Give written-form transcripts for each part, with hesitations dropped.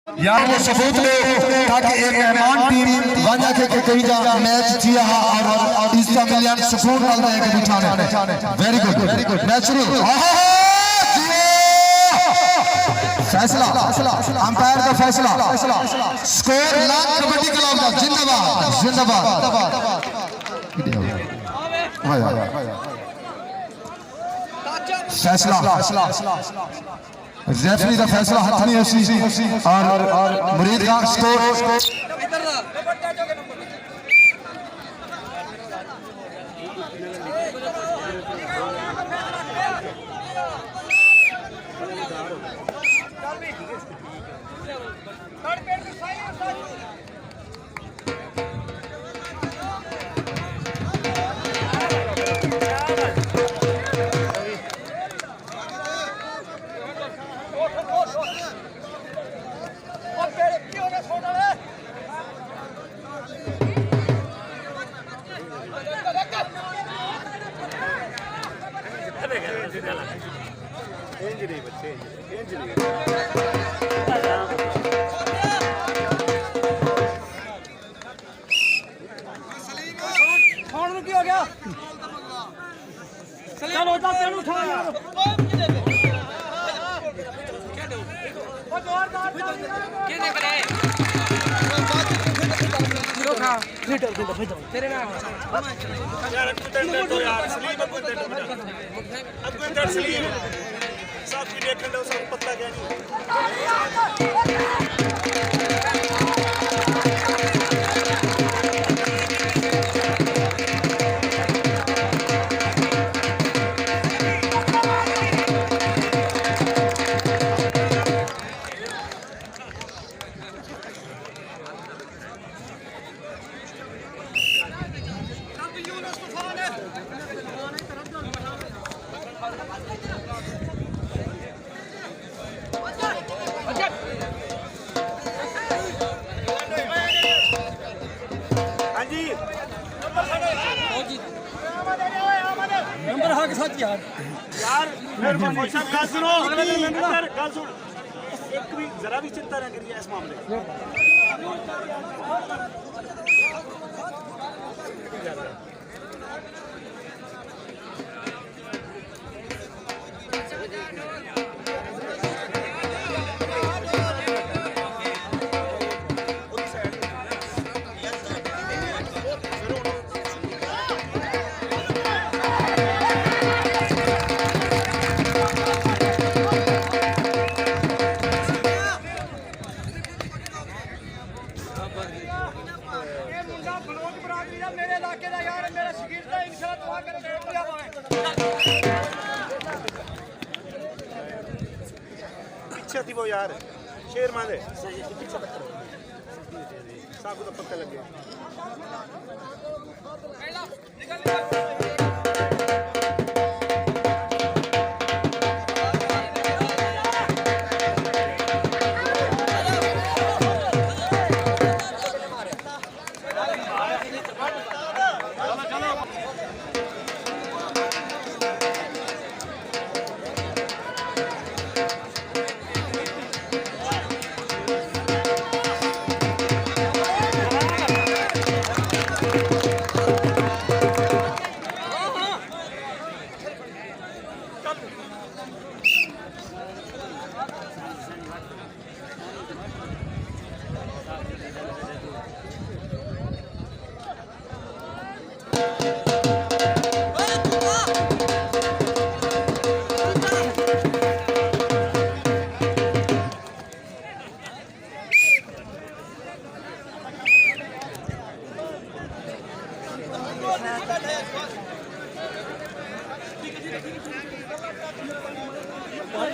यार वो सबूत दे ताकि एक मेहमान टीम वजह के कहीं जा मैच जिया और इसका मिलियन सपोर्ट डाल दे के बिठाने वेरी गुड मैच शुरू फैसला अंपायर का फैसला स्कोर लाख कबड्डी क्लब का जिंदाबाद जिंदाबाद फैसला रेफरी का फैसला हाथ में और मुरीद का स्कोर जरा भी चिंता न करिए इस मामले थी वो यार शेर मांदे साकू तो पक्का लग गया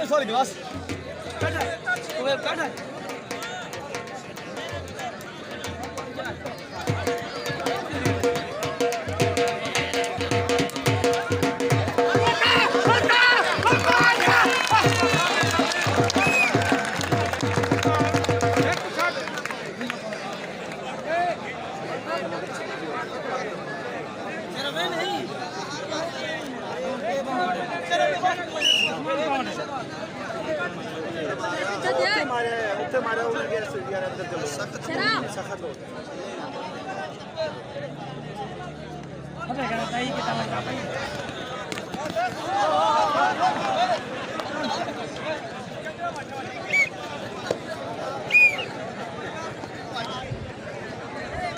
Sorry, glass. मारे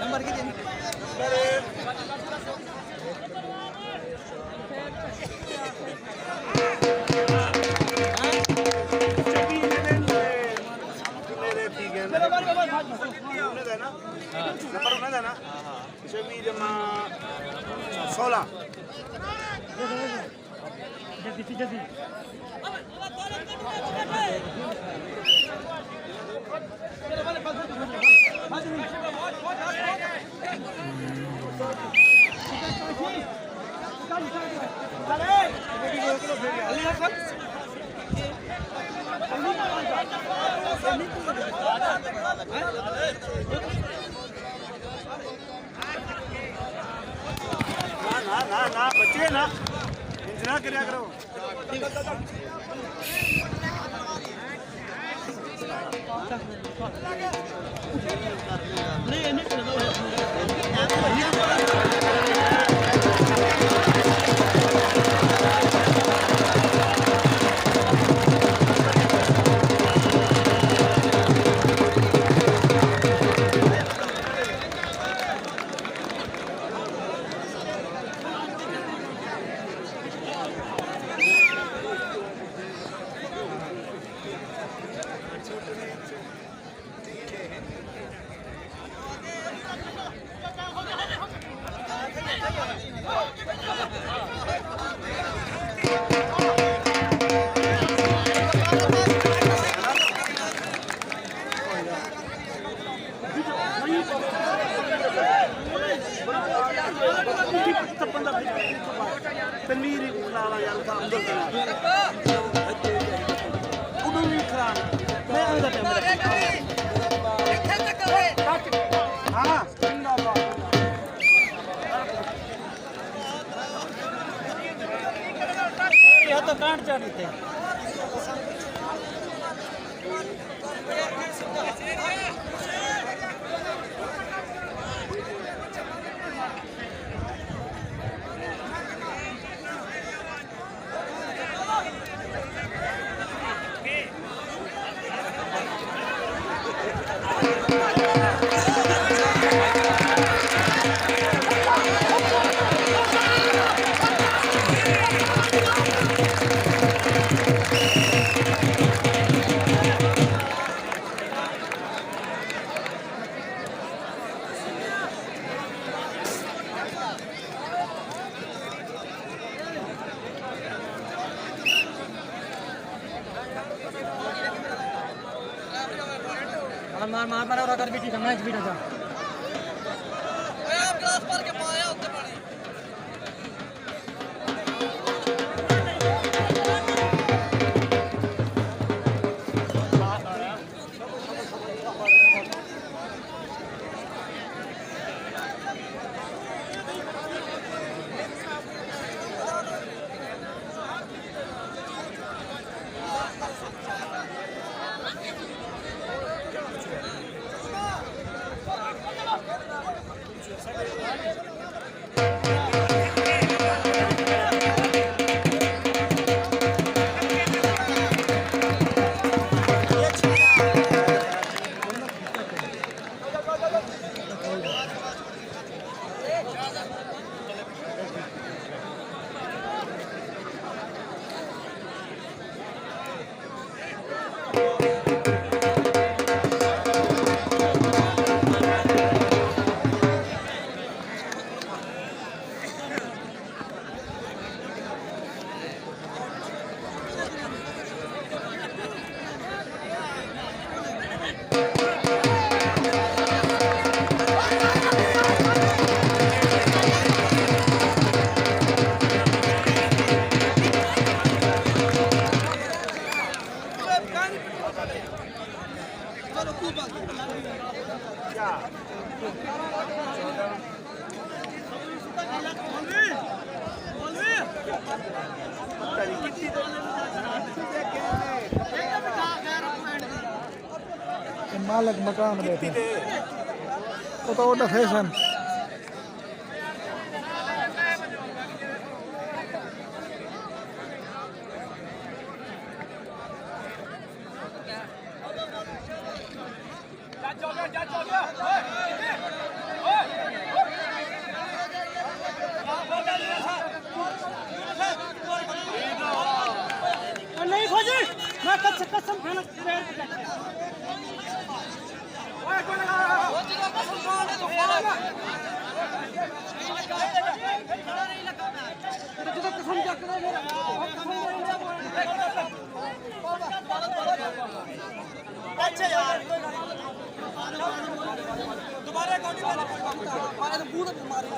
नंबर किती ना बच्चे ना इंतजार કર્યા કરો तनवीर लाला यार का अंदर उधर भी खराब मैं अंदर हाँ यह तो काट चढ़ देते मार मार मार और अगर बेटी मैच भी ना था आप ग्लास पर के पाया उत्ते पानी मालिक मकान बैठे वो तो ओडा फैशन नहीं खोजी मैं कसम खाना अच्छा यार दोबारा पूरा बीमारी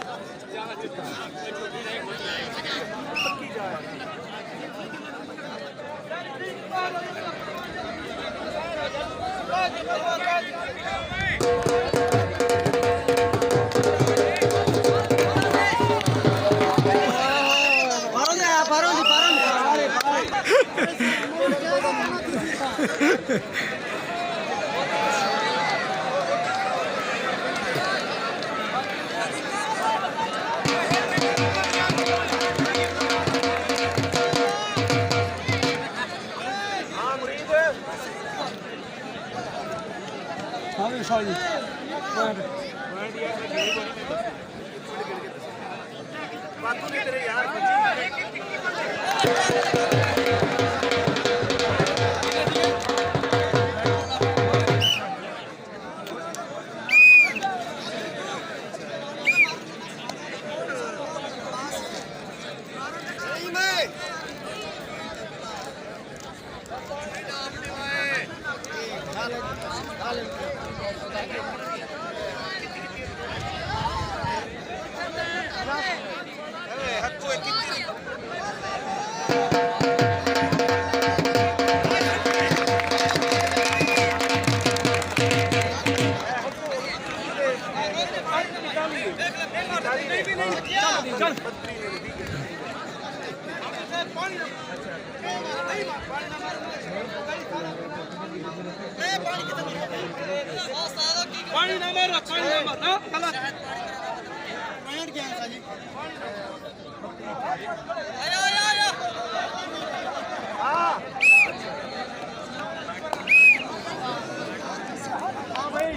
पानी ना मारो पानी ना मारो गलत पॉइंट क्या है जी आया आया आया हां हां भाई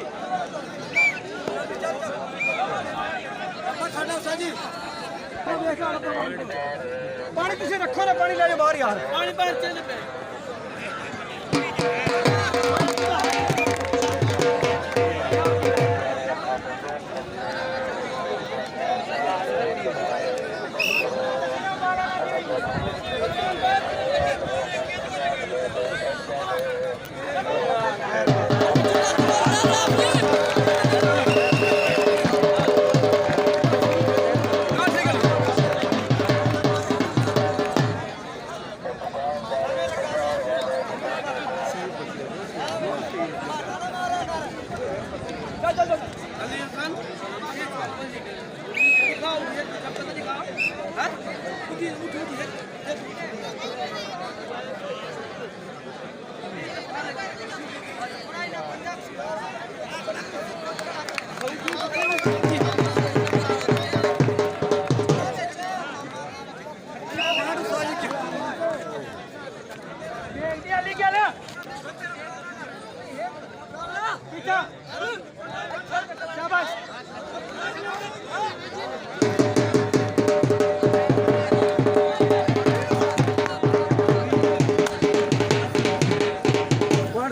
अब खाना साजी पानी तुझे रखो ना पानी ले जाओ बाहर यार पानी बाहर चले पे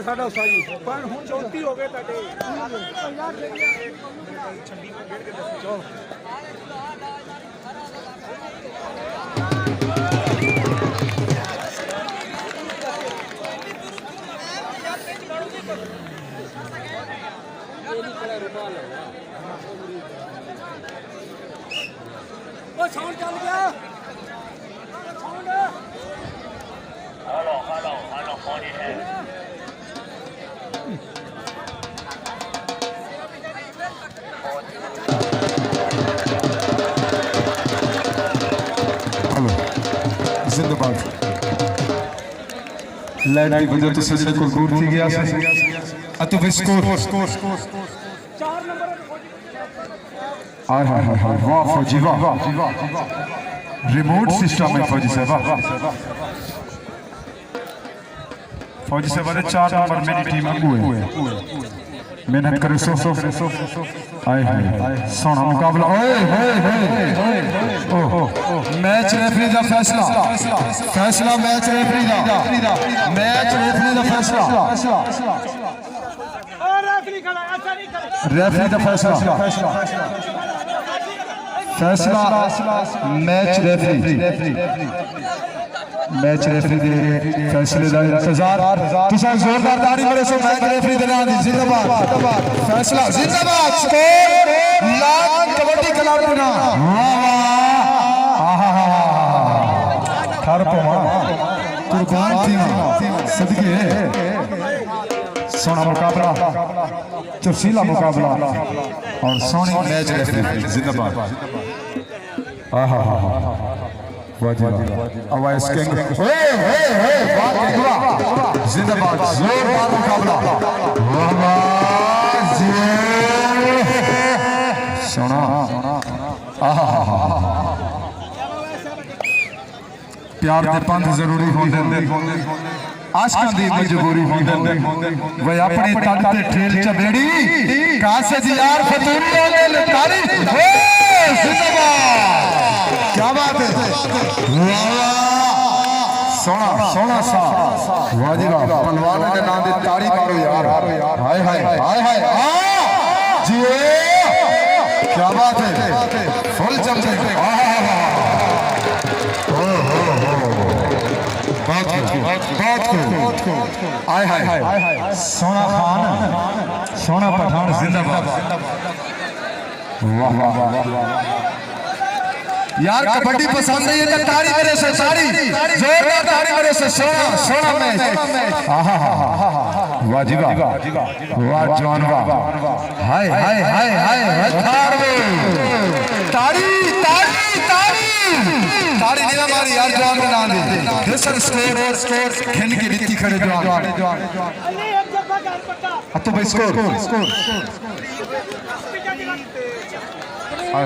साडा साजी पण हुन 34 हो गए ताटे छंडी को घेर के चलो ओ साउंड चल गया साउंड हेलो हेलो हेलो कौन है जिंदाबाद लाइट की वजह से सजने को दूर थी गया अतो स्कोर हाय वाह फौजी वाह रिमोट सिस्टम है फौजी साहब फौजी साहब 4 नंबर मेरी टीम अगू है मेहनत करे सो हाय सोना मुकाबला ओए मैच रेफरी दा फैसला मैच रेफरी दा फैसला रेफरी दा फैसला मैच रेफरी दे फैसले दा इंतजार तुसा जोरदार ताड़ी मारे सो मैच रेफरी दे नाम जिंदाबाद फैसला जिंदाबाद स्कोर लाख कबड्डी क्लब दे नाम थार पवा कुर्बान थी सदके सोना मुकाबला चुरसीला मुकाबला और सोनी मैच रेफरी जिंदाबाद अवैस किंग जिंदाबाद जोरदार मुकाबला सोना प्यार दे पंथ जरूरी होंदे आशकां दी मजबूरी होंदे वे अपने तड़ ते ठेल चबेड़ी कासद यार फतूरियों ने लतारी जिंदाबाद क्या बात है सोना सा वाजिबा पहलवान के नाम दे ताड़ी मारो यार हाय जी क्या बात है फुल चमचे सोना खान सोना पठान जिंदाबाद वाह यार कबड्डी पसंद है ये ताड़ी मेरे से ताड़ी जोरदार ताड़ी मेरे से सोना मैच वाजिबा वाह जवान वाह हाय ताड़ी नहीं मारी यार जवान के नाम दे सर स्कोर खेल के रीति खड़े जवान तो भाई स्कोर हाय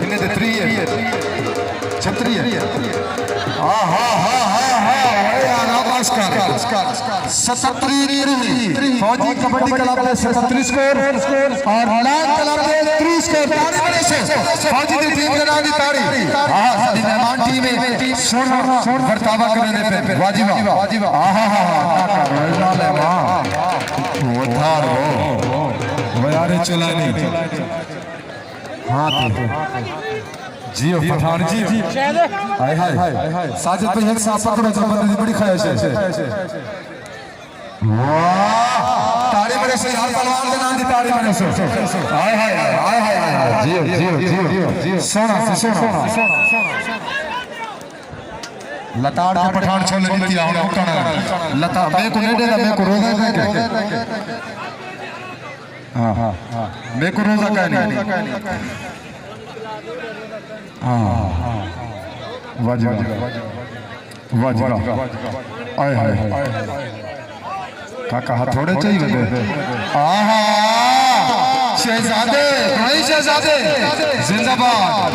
इन्हें दे 3 है छतरी है फौजी कबड्डी क्लब ने 37 स्कोर और लाख क्लब ने 30 स्कोर फौजी की टीम के नाम की ताड़ी साडी मेहमान टीम है सुन बर्तावा करने पे वाजिबा वो धार वो यार चलानी हां जियो पठान जी हाय साजिद भाई एक साथ पकड़ो तो बंदे की बड़ी ख्वाहिश है वाह ताड़ी मेरे से यार पहलवान के नाम दी ताड़ी मेरे से हाय जियो सोना लताड़ के पठान छोले नीति आउन उठाना लता मैं को नेडे मैं को रोजा के हां मैं को रोजा का नहीं वाजिबा हाय काका हथौड़े चाहिए शहजादे भाई शहजादे जिंदाबाद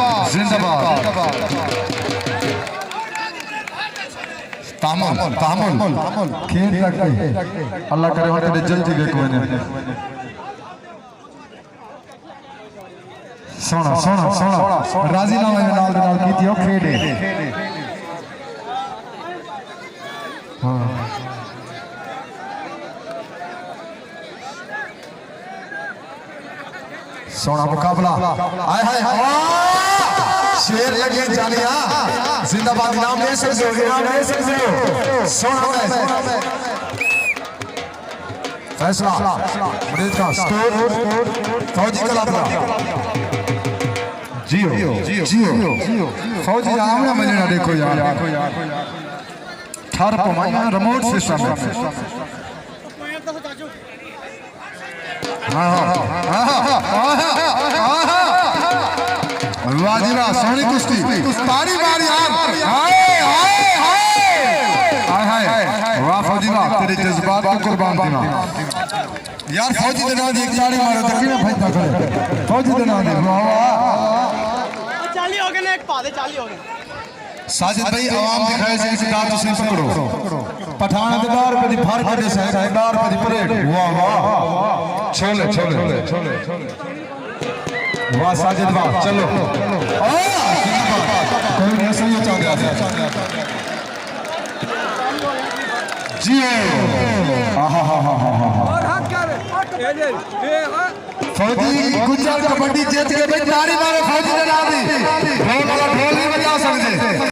तामुल खेल रखते अल्लाह करे वहां तेरे जल्दी देखो ने सोना राजीनामा में नाल कीती ओ खेडे हां सोना मुकाबला हाय शेर लगे जालिया जिंदाबाद नाम ले सकते हो सोना फैसला मुरीद का स्कोर फौजी क्लब का जियो फौजी आमना मिलना देखो यार थार पमाया रिमोट सिस्टम है वाह जी वाह सोहनी कुश्ती तारी मार यार हाय हाय हाय हाय हाय वाह फौजी वाह तेरे जज्बात को कुर्बान देना यार फौजी दे नाम एक ताड़ी मारो तो किने फायदा करे फौजी दे नाम वाह वाह 40 हो गए ना एक पादे 40 हो गए साजिद भाई आवाम दिखाए से इस दांत से पकड़ो पठान के दार पे फार के से दार पे परेड वाह वाह छोले छोले छोले वाह साजिद वाह चलो कोई नहीं सही चाह गया जी आहा हा हा हा और हाथ कर फौजी गुजरात कबड्डी जीत के भाई तारी मारो फौजी ने नाम दी ढोल वाला ढोल नहीं बजा सकते